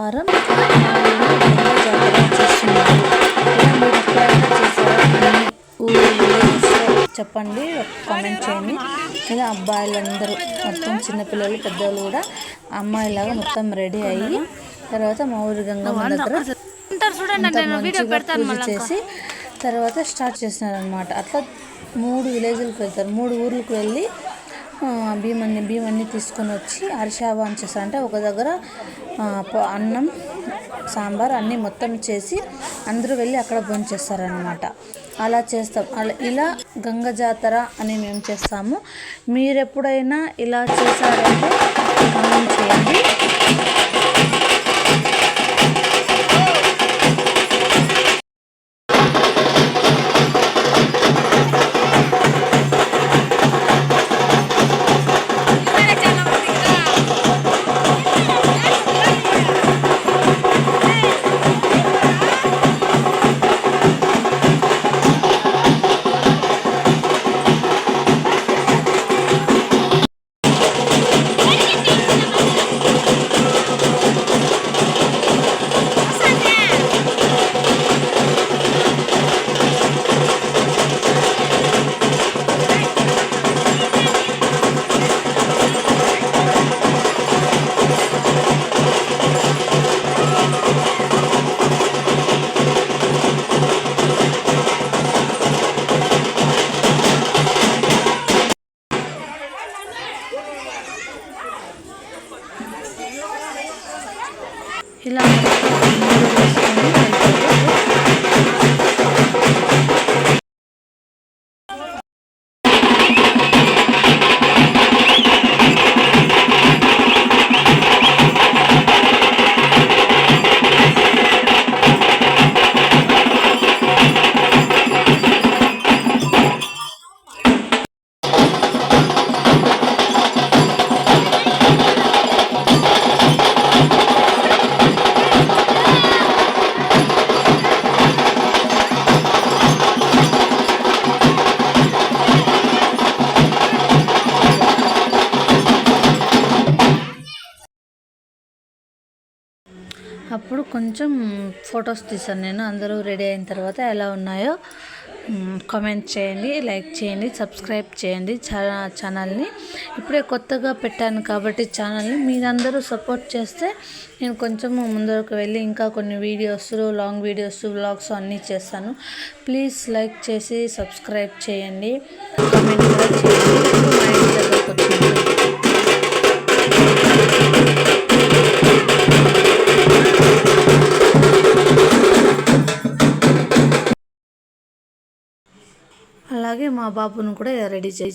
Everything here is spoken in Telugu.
వారం మా ఊరిలో గంగా జాతర చేస్తున్నారు. ఇలా మీరు ఎప్పుడైనా చేశారా? మీ విలేజెస్లో చెప్పండి, కామెంట్ చేయండి. ఇలా అబ్బాయిలందరూ మొత్తం చిన్నపిల్లలు పెద్దవాళ్ళు కూడా అమ్మాయిలాగా మొత్తం రెడీ అయ్యి తర్వాత మా ఊరి గంగమ్మ దగ్గర మంచిగా పూజ చేసి తర్వాత స్టార్ట్ చేసినారనమాట. అట్లా 3 విలేజ్లకు వెళ్తారు. 3 ఊర్లకు వెళ్ళి బియ్యమన్నీ తీసుకొని వచ్చి అరిశావాన్ చేస్తారు. అంటే ఒక దగ్గర అన్నం సాంబార్ అన్నీ మొత్తం చేసి అందరూ వెళ్ళి అక్కడ భోంచేస్తారనమాట. అలా చేస్తాం. ఇలా గంగ జాతర అని మేము చేస్తాము. మీరు ఎప్పుడైనా ఇలా చేశారంటే కామెంట్ చేయండి. ఇలా అప్పుడు కొంచెం ఫొటోస్ తీసాను నేను. అందరూ రెడీ అయిన తర్వాత ఎలా ఉన్నాయో కామెంట్ చేయండి, లైక్ చేయండి, సబ్స్క్రైబ్ చేయండి ఛానల్ని. ఇప్పుడే కొత్తగా పెట్టాను కాబట్టి ఛానల్ని మీరందరూ సపోర్ట్ చేస్తే నేను కొంచెం ముందరకు వెళ్ళి ఇంకా కొన్ని వీడియోస్, లాంగ్ వీడియోస్, వ్లాగ్స్ అన్నీ చేస్తాను. ప్లీజ్ లైక్ చేసి సబ్స్క్రైబ్ చేయండి, కామెంట్ కూడా చేయండి. మా ఇంటి దగ్గరకు వచ్చింది. అలాగే మా బాబును కూడా రెడీ చేసి